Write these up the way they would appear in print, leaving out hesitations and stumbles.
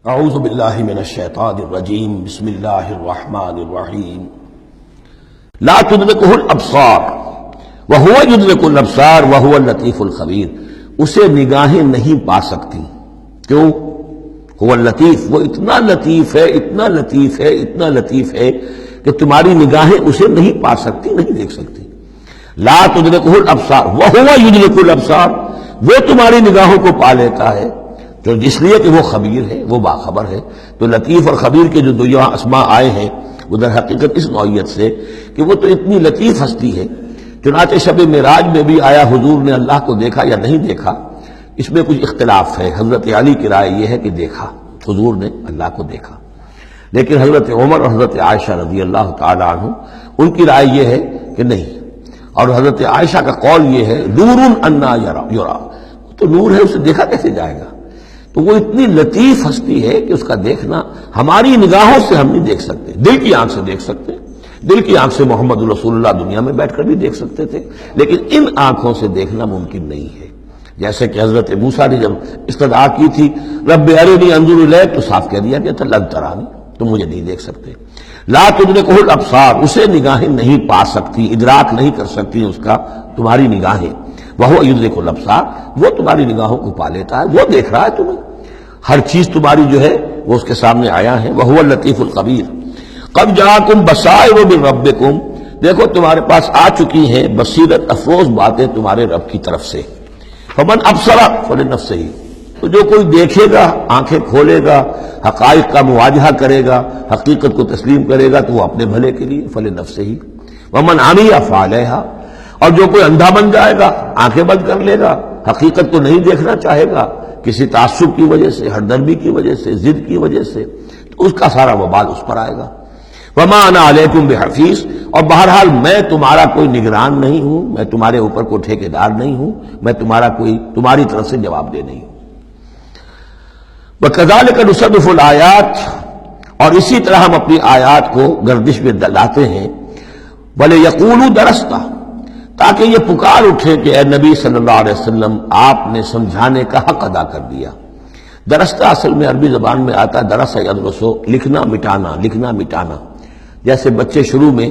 اعوذ باللہ من الشیطان الرجیم بسم اللہ الرحمن الرحیم لا تدرکہ الابصار وہو یدرک الابصار وہو اللطیف الخبیر، اسے نگاہیں نہیں پا سکتی۔ کیوں؟ هو اللطیف، وہ اتنا لطیف ہے، اتنا لطیف ہے، اتنا لطیف ہے کہ تمہاری نگاہیں اسے نہیں پا سکتی، نہیں دیکھ سکتی۔ لا تدرکہ الابصار وہو یدرک الابصار، وہ تمہاری نگاہوں کو پا لیتا ہے، جو اس لیے کہ وہ خبیر ہے، وہ باخبر ہے۔ تو لطیف اور خبیر کے جو دو یہاں اسماء آئے ہیں وہ در حقیقت اس نوعیت سے کہ وہ تو اتنی لطیف ہستی ہے۔ چنانچہ شب معراج میں بھی آیا حضور نے اللہ کو دیکھا یا نہیں دیکھا، اس میں کچھ اختلاف ہے۔ حضرت علی کی رائے یہ ہے کہ دیکھا، حضور نے اللہ کو دیکھا، لیکن حضرت عمر اور حضرت عائشہ رضی اللہ تعالی عنہ ان کی رائے یہ ہے کہ نہیں، اور حضرت عائشہ کا قول یہ ہے نور انا یرا، تو نور ہے، اسے دیکھا کیسے جائے گا؟ تو وہ اتنی لطیف ہستی ہے کہ اس کا دیکھنا ہماری نگاہوں سے ہم نہیں دیکھ سکتے، دل کی آنکھ سے دیکھ سکتے، دل کی آنکھ سے محمد رسول اللہ دنیا میں بیٹھ کر بھی دیکھ سکتے تھے، لیکن ان آنکھوں سے دیکھنا ممکن نہیں ہے۔ جیسے کہ حضرت موسیٰ نے جب استدعا کی تھی رب ارنی انظر الیک، تو صاف کہہ دیا کہ لن ترانی، تم مجھے نہیں دیکھ سکتے۔ لا تدرکہ الابصار، اسے نگاہیں نہیں پا سکتی، ادراک نہیں کر سکتی اس کا تمہاری نگاہیں۔ وہو یدرک الابصار، وہ تمہاری نگاہوں کو پا لیتا ہے، وہ دیکھ رہا ہے تمہیں، ہر چیز تمہاری جو ہے وہ اس کے سامنے آیا ہے۔ وہو اللطیف الخبیر۔ قد جاءکم بصائر من ربکم، دیکھو تمہارے پاس آ چکی ہیں بصیرت افروز باتیں تمہارے رب کی طرف سے۔ فمن ابصر فلنفسہ، تو جو کوئی دیکھے گا، آنکھیں کھولے گا، حقائق کا مواجہہ کرے گا، حقیقت کو تسلیم کرے گا، تو وہ اپنے بھلے کے لیے، فلنفسہ۔ ومن عمی فعلیہا، اور جو کوئی اندھا بن جائے گا، آنکھیں بند کر لے گا، حقیقت کو نہیں دیکھنا چاہے گا کسی تعصب کی وجہ سے، ہردرمی کی وجہ سے، ضد کی وجہ سے، تو اس کا سارا وبال اس پر آئے گا۔ وما انا علیکم بحفیظ، اور بہرحال میں تمہارا کوئی نگران نہیں ہوں، میں تمہارے اوپر کوئی ٹھیکیدار نہیں ہوں، میں تمہاری طرف سے جواب دہ نہیں ہوں۔ وکذالک نصرف الآیات، اور اسی طرح ہم اپنی آیات کو گردش میں لاتے ہیں۔ ولیقولوا درست، تاکہ یہ پکار اٹھے کہ اے نبی صلی اللہ علیہ وسلم آپ نے سمجھانے کا حق ادا کر دیا۔ درستہ اصل میں عربی زبان میں آتا ہے درس یدرسو، لکھنا مٹانا، لکھنا مٹانا۔ جیسے بچے شروع میں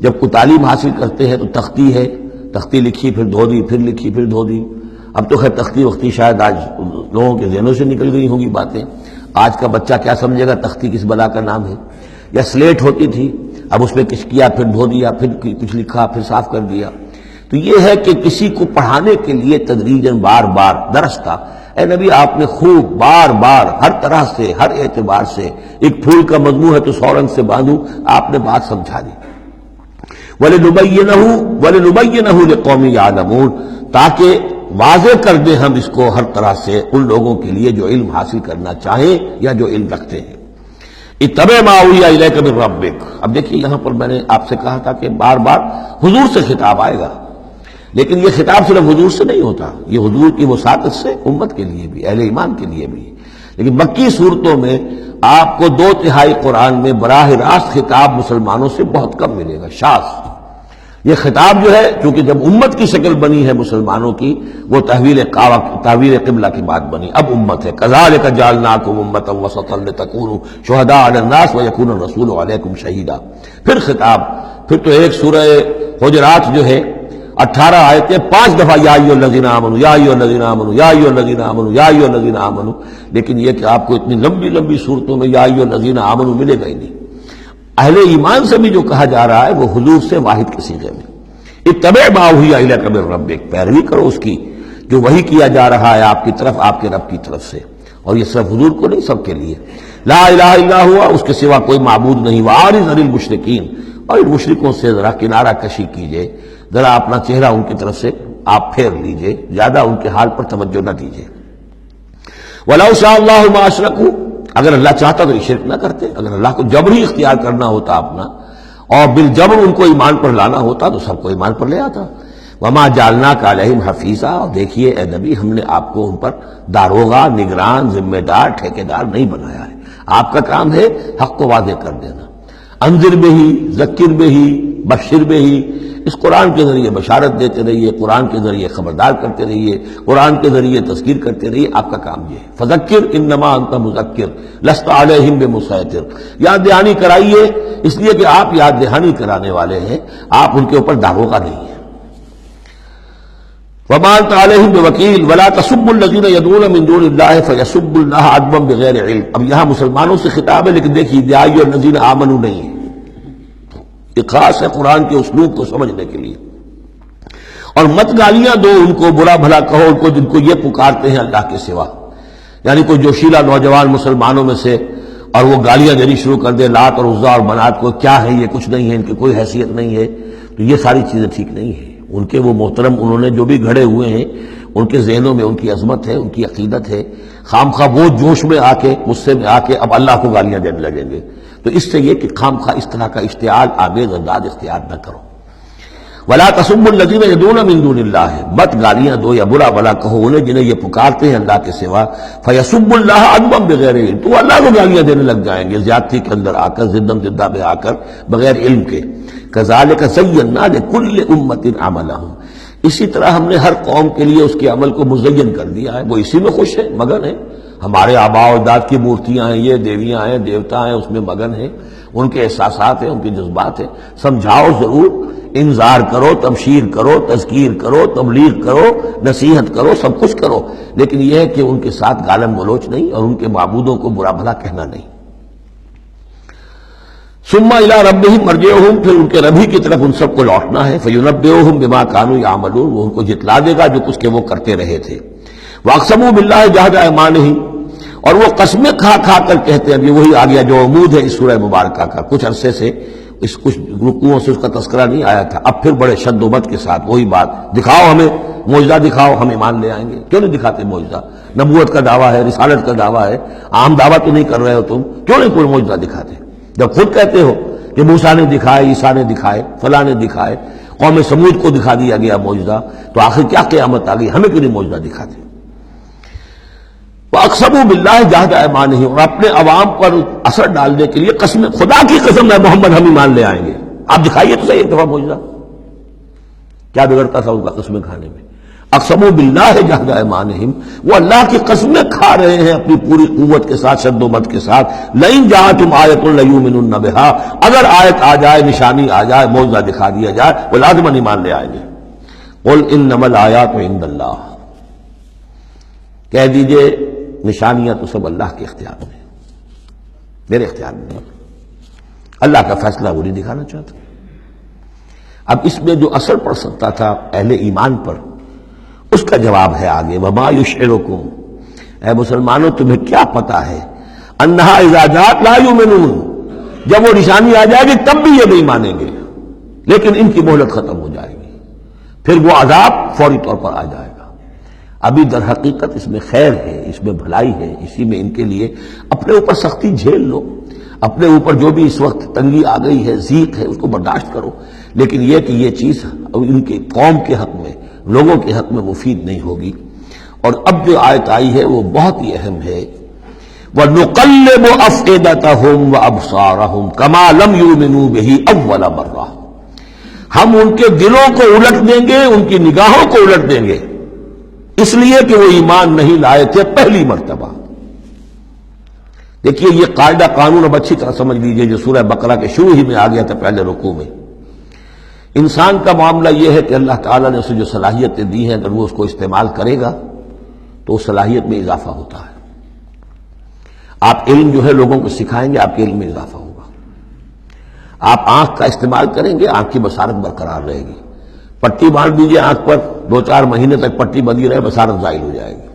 جب کوئی تعلیم حاصل کرتے ہیں تو تختی ہے، تختی لکھی پھر دھو دی، پھر لکھی پھر دھو دی۔ اب تو خیر تختی وقتی شاید آج لوگوں کے ذہنوں سے نکل گئی ہوں گی باتیں۔ آج کا بچہ کیا سمجھے گا تختی کس بلا کا نام ہے؟ یا سلیٹ ہوتی تھی، اب اس میں کچھ کیا، پھر دھو دیا، پھر کچھ لکھا، پھر صاف کر دیا۔ تو یہ ہے کہ کسی کو پڑھانے کے لیے تدریجاً بار بار درس تھا۔ اے نبی آپ نے خوب بار بار ہر طرح سے، ہر اعتبار سے، ایک پھول کا مضمون ہے تو 100 رنگ سے باندھوں، آپ نے بات سمجھا دی۔ وَلِنُبَيِّنَهُ لِقَوْمٍ يَعْلَمُونَ، تاکہ واضح کر دیں ہم اس کو ہر طرح سے ان لوگوں کے لیے جو علم حاصل کرنا چاہیں یا جو علم رکھتے ہیں۔ اتَّبِعْ مَا أُوحِیَ إِلَیْکَ مِن رَبِّکَ، اب دیکھیے یہاں پر میں نے آپ سے کہا تھا کہ بار بار حضور سے خطاب آئے گا، لیکن یہ خطاب صرف حضور سے نہیں ہوتا، یہ حضور کی وساطت سے امت کے لیے بھی، اہل ایمان کے لیے بھی۔ لیکن مکی صورتوں میں آپ کو 2/3 قرآن میں براہ راست خطاب مسلمانوں سے بہت کم ملے گا، شاذ۔ یہ خطاب جو ہے چونکہ جب امت کی شکل بنی ہے مسلمانوں کی، وہ تحویل قبلہ کی بات بنی، اب امت ہے۔ کذالک جعلناکم امۃ وسطا لتکونوا شہداء علی الناس ویکون الرسول علیکم شہیدا۔ پھر خطاب، پھر تو ایک سورہ حجرات جو ہے 18 آیتیں 5 دفعہ یا ایھا الذین آمنوا، یا ایھا الذین آمنوا، یا ایھا الذین آمنوا، یا ایھا الذین آمنوا، لیکن یہ کہ آپ کو اتنی لمبی لمبی صورتوں میں یا ایھا الذین آمنوا ملے گا ہی نہیں۔ اہل ایمان سے بھی جو کہا جا رہا ہے وہ حضور سے واحد کے صیغے میں۔ اتبع ما اوحی الیک من ربک، پیروی کرو اس کی جو وحی کیا جا رہا ہے آپ کی طرف، آپ کے رب کی طرف سے، اور یہ صرف حضور کو نہیں، سب کے لیے۔ لا الہ الا ہوا، اس کے سوا کوئی معبود نہیں۔ واعرض عن المشرکین، اور ان مشرکوں سے ذرا کنارہ کشی کیجئے، ذرا اپنا چہرہ ان کی طرف سے آپ پھیر لیجئے، زیادہ ان کے حال پر توجہ نہ دیجئے۔ وَلَوْ شَاءَ اللَّهُ مَا أَشْرَكُوا، اگر اللہ چاہتا تو یہ شرک نہ کرتے، اگر اللہ کو جبری اختیار کرنا ہوتا اپنا اور بالجبر ان کو ایمان پر لانا ہوتا تو سب کو ایمان پر لے آتا۔ وَمَا جَعَلْنَاكَ عَلَيْهِمْ حَفِيظًا، اور دیکھیے اے نبی ہم نے آپ کو ان پر داروغہ، نگران، ذمہ دار، ٹھیکیدار نہیں بنایا ہے۔ آپ کا کام ہے حق کو واضح کر دینا۔ انذر بہ، ذکر بہ، بشر بہ، اس قرآن کے ذریعے بشارت دیتے رہیے، قرآن کے ذریعے خبردار کرتے رہیے، قرآن کے ذریعے تذکیر کرتے رہیے، آپ کا کام یہ ہے۔ فذکر انما انت مذکر لست علیہم بمسیطر، یاد دہانی کرائیے اس لیے کہ آپ یاد دہانی کرانے والے ہیں، آپ ان کے اوپر داروغہ نہیں ہیں۔ وما انت علیہم بوکیل ولا تسبوا الذین یدعون من دون اللہ فیسبوا اللہ عدوا بغیر علم۔ اب یہاں مسلمانوں سے خطاب ہے، لیکن دیکھیے یا ایھا الذین آمنوا نہیں ہے، یہ خاص ہے قرآن کے اسلوب کو سمجھنے کے لیے۔ اور مت گالیاں دو ان کو، برا بھلا کہو ان کو جن کو یہ پکارتے ہیں اللہ کے سوا، یعنی کوئی جوشیلا نوجوان مسلمانوں میں سے اور وہ گالیاں دینی شروع کر دے لات اور عزا اور منات کو، کیا ہے یہ، کچھ نہیں ہے، ان کی کوئی حیثیت نہیں ہے، تو یہ ساری چیزیں ٹھیک نہیں ہیں۔ ان کے وہ محترم انہوں نے جو بھی گھڑے ہوئے ہیں، ان کے ذہنوں میں ان کی عظمت ہے، ان کی عقیدت ہے، خام خواہ وہ جوش میں آ کے، غصے میں آ کے اب اللہ کو گالیاں دینے لگیں گے۔ تو اس سے یہ کہ خام خواہ اس طرح کا اشتعال آمیز انداز اختیار نہ کرو۔ ولا تسبوا الذین یدعون من دون اللہ، مت گالیاں دو یا برا بھلا کہو انہیں جنہیں یہ پکارتے ہیں اللہ کے سوا، فیسبوا اللہ عدوا بغیر علم، تو اللہ کو گالیاں دینے لگ جائیں گے زیادتی کے اندر آ کر، زدم زدہ میں آ کر، بغیر علم کے۔ کذالک زینا لکل امۃ عملہم، اسی طرح ہم نے ہر قوم کے لیے اس کے عمل کو مزین کر دیا ہے، وہ اسی میں خوش ہے، مگن ہے۔ ہمارے آباء و اجداد کی مورتیاں ہیں، یہ دیویاں ہیں، دیوتا ہیں، اس میں مگن ہیں، ان کے احساسات ہیں، ان کے جذبات ہیں۔ سمجھاؤ ضرور، انذار کرو، تبشیر کرو، تذکیر کرو، تبلیغ کرو، نصیحت کرو، سب کچھ کرو، لیکن یہ ہے کہ ان کے ساتھ گالم گلوچ نہیں اور ان کے معبودوں کو برا بھلا کہنا نہیں۔ ثم الی ربہم مرجعہم، پھر ان کے رب ہی کی طرف ان سب کو لوٹنا ہے، فینبئہم بما کانوا یعملون، وہ ان کو جتلا دے گا جو کچھ کہ وہ کرتے رہے تھے۔ واقسموا باللہ جہد ایمانہم، اور وہ قسمیں کھا کھا کر کہتے ہیں، ابھی وہی آ گیا جو عمود ہے اس سورہ مبارکہ کا، کچھ عرصے سے اس کچھ رکوعوں سے اس کا تذکرہ نہیں آیا تھا، اب پھر بڑے شد و بد کے ساتھ وہی بات، دکھاؤ ہمیں معجزہ، دکھاؤ ہم ایمان لے آئیں گے۔ کیوں نہیں دکھاتے معجزہ؟ نبوت کا دعویٰ ہے، رسالت کا دعویٰ ہے، عام دعویٰ تو نہیں کر رہے ہو تم، کیوں نہیں کوئی معجزہ دکھاتے؟ جب خود کہتے ہو کہ موسیٰ نے دکھائے، عیسیٰ نے دکھائے، فلاں نے دکھائے، قوم سمود کو دکھا دیا گیا معجزہ، تو آخر کیا قیامت آ گئی، ہمیں کیوں نہیں معجزہ دکھاتے؟ وَأَقْسَمُوا بِاللَّهِ جَهْدَ أَيْمَانِهِمْ، اور اپنے عوام پر اثر ڈالنے کے لیے قسم، خدا کی قسم ہے محمد ہم ایمان لے آئیں گے، آپ دکھائیے تو صحیح ایک دفعہ معجزہ، کیا بگڑتا تھا ان کا قسمیں کھانے میں؟ اقسموا باللہ جہد ایمانہم، وہ اللہ کی قسمیں کھا رہے ہیں اپنی پوری قوت کے ساتھ، شد و بد کے ساتھ۔ لئن جاءتہم آیۃ لیؤمنن بہا، اگر آیت آ جائے، نشانی آ جائے، معجزہ دکھا دیا جائے، وہ لازماً ایمان لے آئیں گے۔ قل انما الآیات عند اللہ، کہہ دیجئے نشانیاں تو سب اللہ کے اختیار میں، میرے اختیار میں نہیں، اللہ کا فیصلہ وہ نہیں دکھانا چاہتا۔ اب اس میں جو اثر پڑ سکتا تھا اہل ایمان پر، اس کا جواب ہے آگے، وما یشعرکم، اے مسلمانوں تمہیں کیا پتا ہے، انہا اذا جاءت لا یؤمنون، جب وہ نشانی آ جائے گی تب بھی یہ نہیں مانیں گے، لیکن ان کی مہلت ختم ہو جائے گی، پھر وہ عذاب فوری طور پر آ جائے گا۔ ابھی در حقیقت اس میں خیر ہے، اس میں بھلائی ہے، اسی میں ان کے لیے اپنے اوپر سختی جھیل لو، اپنے اوپر جو بھی اس وقت تنگی آ گئی ہے، ضیق ہے، اس کو برداشت کرو، لیکن یہ کہ یہ چیز ان کے قوم کے حق میں، لوگوں کے حق میں مفید نہیں ہوگی۔ اور اب جو آیت آئی ہے وہ بہت ہی اہم ہے، وَنُقَلِّبُ أَفْئِدَتَهُمْ وَأَبْصَارَهُمْ كَمَا لَمْ يُؤْمِنُوا بِهِ أَوَّلَ مَرَّةٍ، ہم ان کے دلوں کو الٹ دیں گے، ان کی نگاہوں کو الٹ دیں گے، اس لیے کہ وہ ایمان نہیں لائے تھے پہلی مرتبہ۔ دیکھیے یہ قاعدہ قانون اب اچھی طرح سمجھ لیجئے جو سورہ بقرہ کے شروع ہی میں آ گیا تھا پہلے رکوع میں۔ انسان کا معاملہ یہ ہے کہ اللہ تعالیٰ نے اسے جو صلاحیتیں دی ہیں، اگر وہ اس کو استعمال کرے گا تو اس صلاحیت میں اضافہ ہوتا ہے۔ آپ علم جو ہے لوگوں کو سکھائیں گے، آپ کے علم میں اضافہ ہوگا۔ آپ آنکھ کا استعمال کریں گے، آنکھ کی بصارت برقرار رہے گی۔ پٹی باندھ دیجیے آنکھ پر، 2-4 مہینے تک پٹی بندھی رہے، بصارت زائل ہو جائے گی۔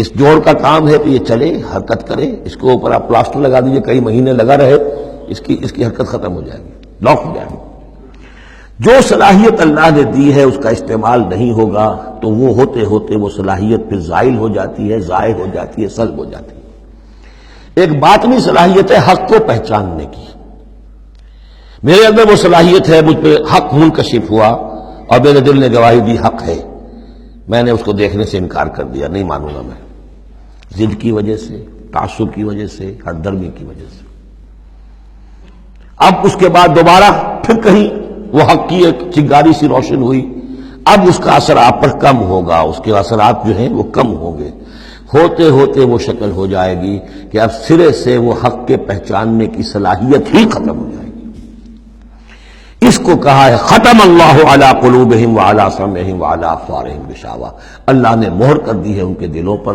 اس جوڑ کا کام ہے کہ یہ چلے، حرکت کرے، اس کو اوپر آپ پلاسٹر لگا دیجیے، کئی مہینے لگا رہے، اس کی حرکت ختم ہو جائے گی، لاک ہو جائے گی۔ جو صلاحیت اللہ نے دی ہے اس کا استعمال نہیں ہوگا تو وہ ہوتے ہوتے وہ صلاحیت پھر زائل ہو جاتی ہے، ضائع ہو جاتی ہے، سلب ہو جاتی ہے۔ ایک باطنی صلاحیت ہے حق کو پہچاننے کی، میرے اندر وہ صلاحیت ہے، مجھ پہ حق منکشف ہوا اور میرے دل نے گواہی دی حق ہے، میں نے اس کو دیکھنے سے انکار کر دیا، نہیں مانوں گا میں، ضد کی وجہ سے، تعصب کی وجہ سے، ہردرمی کی وجہ سے۔ اب اس کے بعد دوبارہ پھر کہیں وہ حق کی ایک چنگاری سی روشن ہوئی، اب اس کا اثر آپ پر کم ہوگا، اس کے اثرات جو ہیں وہ کم ہوں گے، ہوتے ہوتے وہ شکل ہو جائے گی کہ اب سرے سے وہ حق کے پہچاننے کی صلاحیت ہی ختم ہو جائے گی۔ اس کو کہا ہے ختم اللہ علی قلوبہم وعلی سمعہم وعلی ابصارہم غشاوہ، اللہ نے مہر کر دی ہے ان کے دلوں پر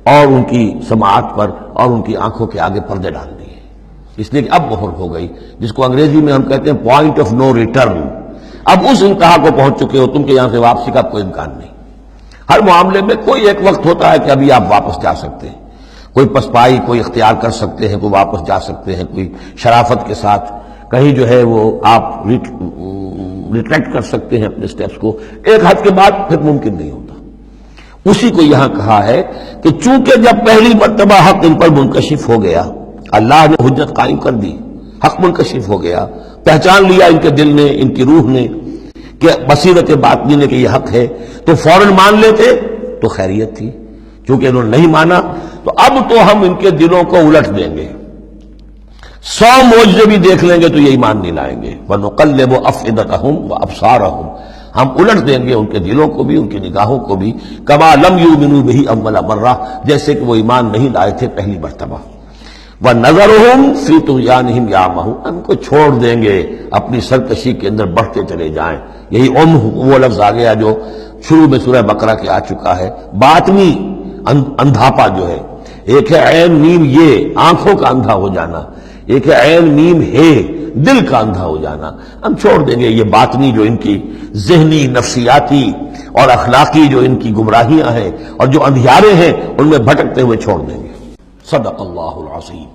اور ان کی سماعت پر اور ان کی آنکھوں کے آگے پردے ڈال دیے، اس لیے کہ اب مہر ہو گئی، جس کو انگریزی میں ہم کہتے ہیں پوائنٹ آف نو ریٹرن۔ اب اس انتہا کو پہنچ چکے ہو تم کہ یہاں سے واپسی کا کوئی امکان نہیں۔ ہر معاملے میں کوئی ایک وقت ہوتا ہے کہ ابھی آپ واپس جا سکتے ہیں، کوئی پسپائی کوئی اختیار کر سکتے ہیں، کوئی واپس جا سکتے ہیں، کوئی شرافت کے ساتھ کہیں جو ہے وہ آپ ریٹریکٹ کر سکتے ہیں اپنے سٹیپس کو، ایک حد کے بعد پھر ممکن نہیں ہوتا۔ اسی کو یہاں کہا ہے کہ چونکہ جب پہلی مرتبہ حق ان پر منکشف ہو گیا، اللہ نے حجت قائم کر دی، حق منکشف ہو گیا، پہچان لیا ان کے دل نے، ان کی روح نے کہ بصیرت باطنی نے کہ یہ حق ہے، تو فوراً مان لیتے تو خیریت تھی، چونکہ انہوں نے نہیں مانا تو اب تو ہم ان کے دلوں کو الٹ دیں گے، 100 معجزے بھی دیکھ لیں گے تو یہ ایمان نہیں لائیں گے۔ وَنُقَلِّبُ أَفْئِدَتَهُمْ وَأَبْصَارَهُمْ، ہم الٹ دیں گے ان کے دلوں کو بھی، ان کی نگاہوں کو بھی، كَمَا لَمْ يُؤْمِنُوا بِهِ أَوَّلَ مَرَّةٍ، جیسے کہ وہ ایمان نہیں لائے تھے پہلی مرتبہ۔ وَنَذَرُهُمْ فِي طُغْيَانِهِمْ يَعْمَهُونَ، ہم کو چھوڑ دیں گے اپنی سرکشی کے اندر بڑھتے چلے جائیں۔ یہی وہ لفظ آ گیا جو شروع میں سورہ بقرہ کے آ چکا ہے، باطنی اندھاپا جو ہے، ایک ہے عین میم یہ آنکھوں کا اندھا ہو جانا، ایک ہے عین میم ہے دل کا اندھا ہو جانا، ہم چھوڑ دیں گے یہ باطنی جو ان کی ذہنی نفسیاتی اور اخلاقی جو ان کی گمراہیاں ہیں اور جو اندھیارے ہیں ان میں بھٹکتے ہوئے چھوڑ دیں گے۔ صدق اللہ العظیم۔